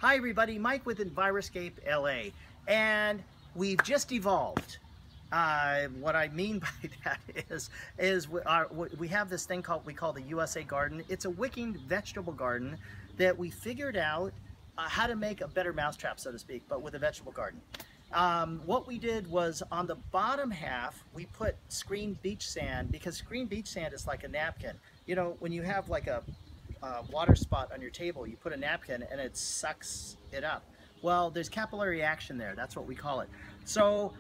Hi everybody, Mike with Enviroscape LA, and we've just evolved. What I mean by that is we have this thing we call the USA Garden. It's a wicking vegetable garden that we figured out how to make a better mousetrap, so to speak, but with a vegetable garden. What we did was on the bottom half, we put screen beach sand, because screen beach sand is like a napkin. You know, when you have like a water spot on your table, you put a napkin and it sucks it up. Well, there's capillary action there. That's what we call it. So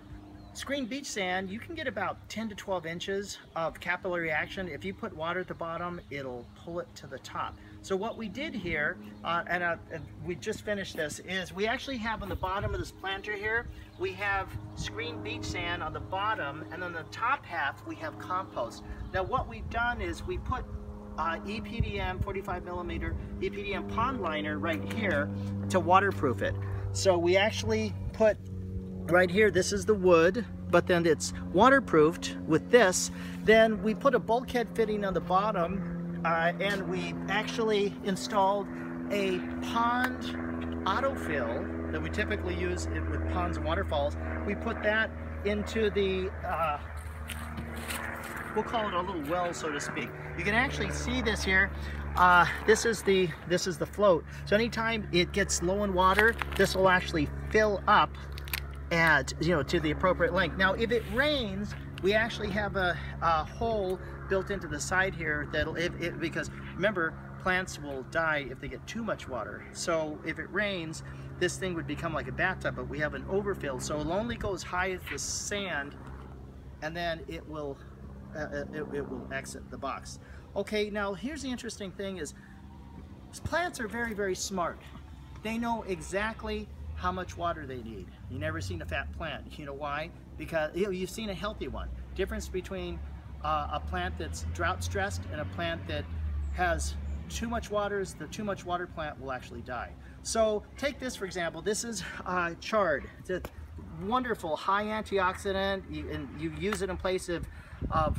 screen beach sand, you can get about 10 to 12 inches of capillary action. If you put water at the bottom, it'll pull it to the top. So what we did here, and we just finished this, is we actually have on the bottom of this planter here, we have screen beach sand on the bottom, and on the top half we have compost. Now what we've done is we put EPDM 45 millimeter EPDM pond liner right here to waterproof it. So we actually put right here, this is the wood, but then it's waterproofed with this. Then we put a bulkhead fitting on the bottom, and we actually installed a pond autofill that we typically use with ponds and waterfalls. We put that into the we'll call it a little well, so to speak. You can actually see this here. This is the float. So anytime it gets low in water, this will actually fill up at, you know, to the appropriate length. Now, if it rains, we actually have a hole built into the side here that'll, because remember, plants will die if they get too much water. So if it rains, this thing would become like a bathtub, but we have an overfill, so it'll only go as high as the sand, and then it will exit the box. Okay, now here's the interesting thing is plants are very, very smart. They know exactly how much water they need. You never seen a fat plant. You know why? Because you've seen a healthy one. Difference between a plant that's drought stressed and a plant that has too much water is the too much water plant will actually die. So take this for example. This is chard. It's a wonderful high antioxidant, and you use it in place of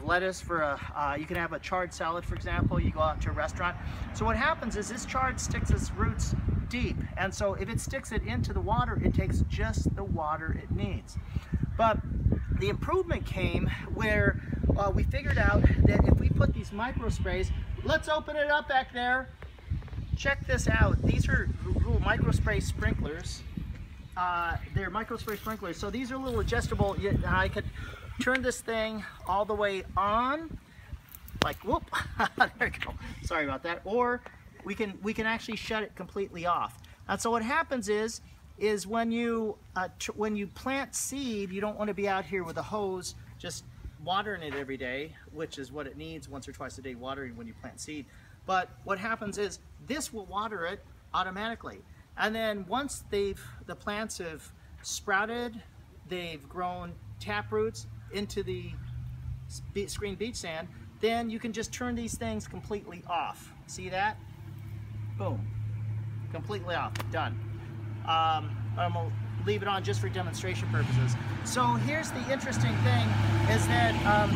lettuce for you can have a chard salad, for example. You go out to a restaurant. So what happens is this chard sticks its roots deep, and so if it sticks it into the water, it takes just the water it needs. But the improvement came where we figured out that if we put these micro sprays, let's open it up back there. Check this out. These are little micro spray sprinklers. They're micro spray sprinklers. So these are little adjustable. I could turn this thing all the way on, like whoop, there we go. Sorry about that. Or we can actually shut it completely off. And so what happens is when you plant seed, you don't want to be out here with a hose just watering it every day, which is what it needs, once or twice a day watering when you plant seed. But what happens is this will water it automatically. And then once the plants have sprouted, they've grown tap roots into the screen beach sand, then you can just turn these things completely off. See that? Boom. Completely off. Done. I'm going to leave it on just for demonstration purposes. So here's the interesting thing is that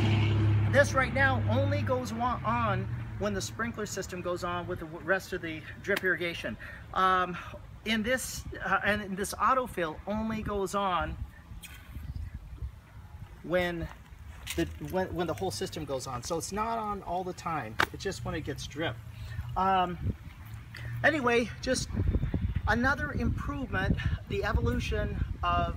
this right now only goes on when the sprinkler system goes on with the rest of the drip irrigation. And this autofill only goes on when the whole system goes on. So it's not on all the time. It's just when it gets drip. Anyway, just another improvement. The evolution of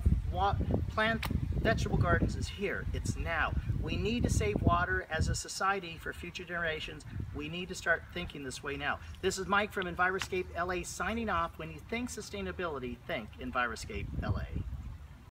vegetable gardens is here. It's now. We need to save water as a society for future generations. We need to start thinking this way now. This is Mike from Enviroscape LA signing off. When you think sustainability, think Enviroscape LA.